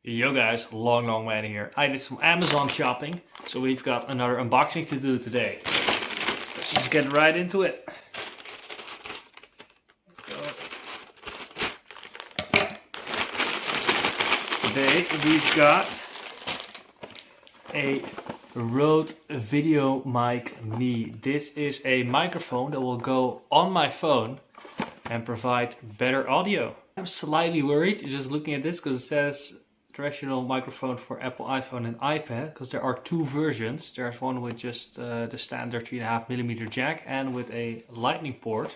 Yo guys, long man here. I did some Amazon shopping, so we've got another unboxing to do today. Let's just get right into it. Today we've got a RØDE Videomic Me. This is a microphone that will go on my phone and provide better audio. I'm slightly worried just looking at this because it says directional microphone for Apple iPhone and iPad, because there are two versions. There's one with just the standard 3.5mm jack and with a lightning port,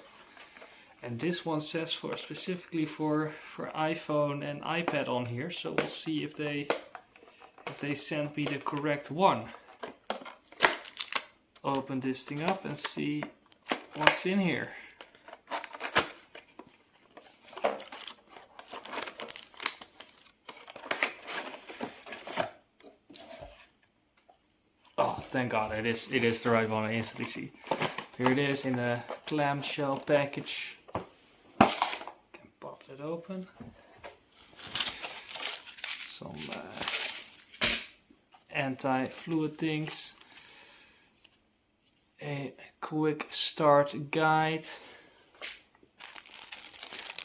and this one says specifically for iPhone and iPad on here. So we'll see if they send me the correct one. Open this thing up and see what's in here. Oh, thank God, it is the right one. I instantly see. Here it is in a clamshell package. Can pop that open. Some anti-fluid things. A quick start guide.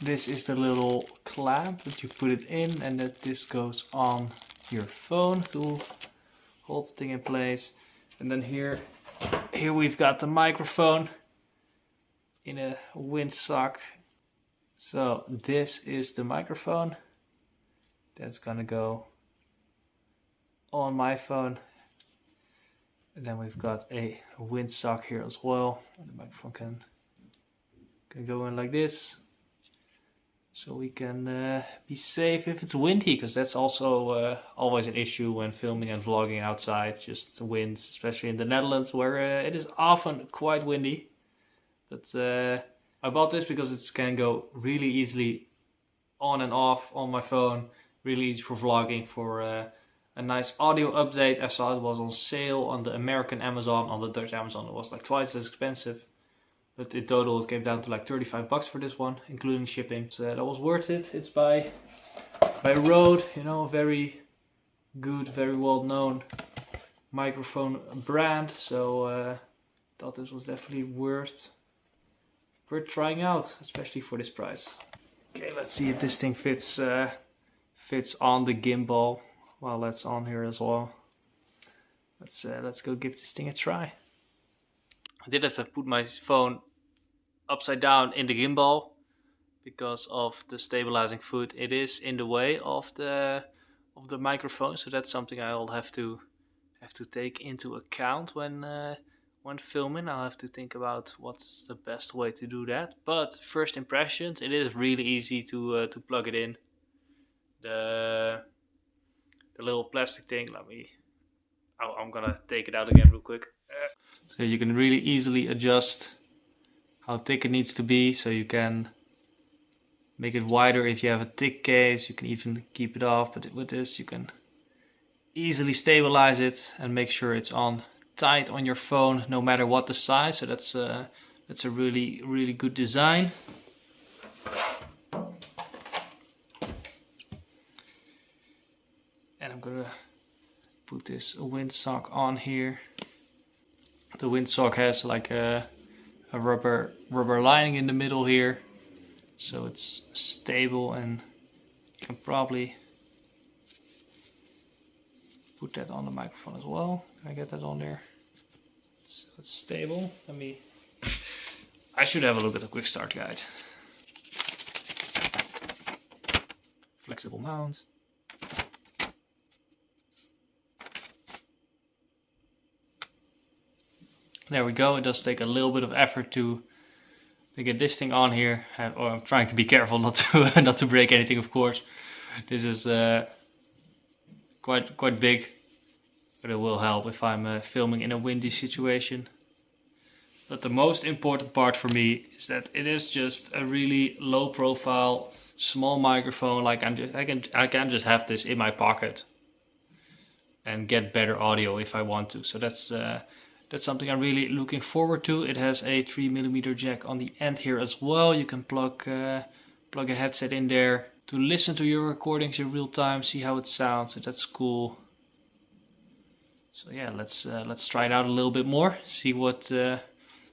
This is the little clamp that you put it in, and that this goes on your phone to hold the thing in place. And then here we've got the microphone in a windsock. So this is the microphone that's gonna go on my phone, and then we've got a windsock here as well. The microphone can go in like this, so we can be safe if it's windy, because that's also always an issue when filming and vlogging outside. Just the winds, especially in the Netherlands, where it is often quite windy. But I bought this because it can go really easily on and off on my phone. Really easy for vlogging, for a nice audio update. I saw it was on sale on the American Amazon. On the Dutch Amazon it was like twice as expensive. But in total it came down to like 35 bucks for this one, including shipping. So that was worth it. It's by RØDE, you know, a very good, very well known microphone brand. So thought this was definitely worth trying out, especially for this price. Okay, let's see if this thing fits on the gimbal while that's on here as well. Let's go give this thing a try. I did have to put my phone upside down in the gimbal because of the stabilizing foot. It is in the way of the microphone, so that's something I'll have to take into account when filming. I'll have to think about what's the best way to do that. But first impressions, it is really easy to plug it in. The little plastic thing. I'm gonna take it out again real quick. So you can really easily adjust how thick it needs to be, so you can make it wider if you have a thick case. You can even keep it off, but with this you can easily stabilize it and make sure it's on tight on your phone no matter what the size. So that's a really good design. And I'm gonna put this windsock on here. The windsock has like a rubber lining in the middle here, so it's stable, and you can probably put that on the microphone as well. Can I get that on there? It's stable. I should have a look at the quick start guide. Flexible mount. There we go. It does take a little bit of effort to get this thing on here. I'm trying to be careful not to break anything, of course. This is quite big, but it will help if I'm filming in a windy situation. But the most important part for me is that it is just a really low profile, small microphone. Like I can just have this in my pocket and get better audio if I want to. So that's something I'm really looking forward to. It has a 3mm jack on the end here as well. You can plug a headset in there to listen to your recordings in real time, see how it sounds. So that's cool. So yeah, let's try it out a little bit more. See what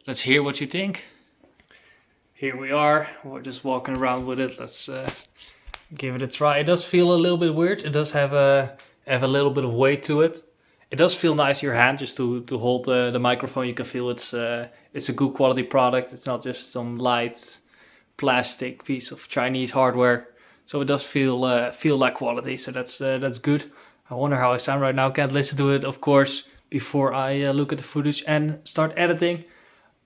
let's hear what you think. Here we are. We're just walking around with it. Let's give it a try. It does feel a little bit weird. It does have a little bit of weight to it. It does feel nice in your hand just to hold the microphone. You can feel it's a good quality product. It's not just some light plastic piece of Chinese hardware. So it does feel like quality. So that's good. I wonder how I sound right now. Can't listen to it, of course, before I look at the footage and start editing.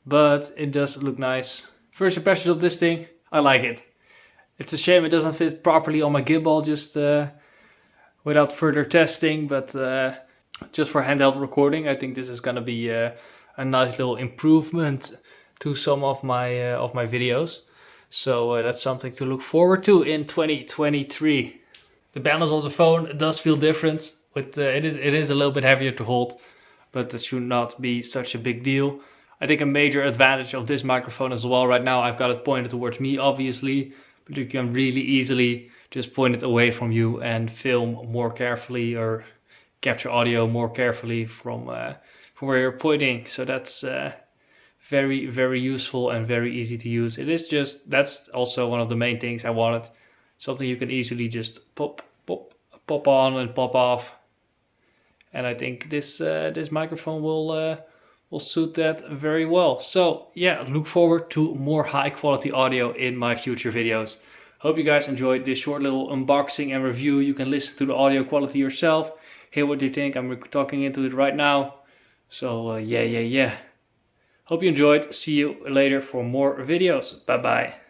But it does look nice. First impressions of this thing, I like it. It's a shame it doesn't fit properly on my gimbal just without further testing. But just for handheld recording, I think this is going to be a nice little improvement to some of my videos. So that's something to look forward to in 2023. The balance of the phone does feel different. It is a little bit heavier to hold, but that should not be such a big deal. I think a major advantage of this microphone as well, right now I've got it pointed towards me obviously, but you can really easily just point it away from you and film more carefully or capture audio more carefully from where you're pointing. So that's very, very useful and very easy to use. That's also one of the main things I wanted. Something you can easily just pop on and pop off. And I think this microphone will suit that very well. So yeah, look forward to more high quality audio in my future videos. Hope you guys enjoyed this short little unboxing and review. You can listen to the audio quality yourself. Hear what you think. I'm talking into it right now. So yeah. Hope you enjoyed. See you later for more videos. Bye bye.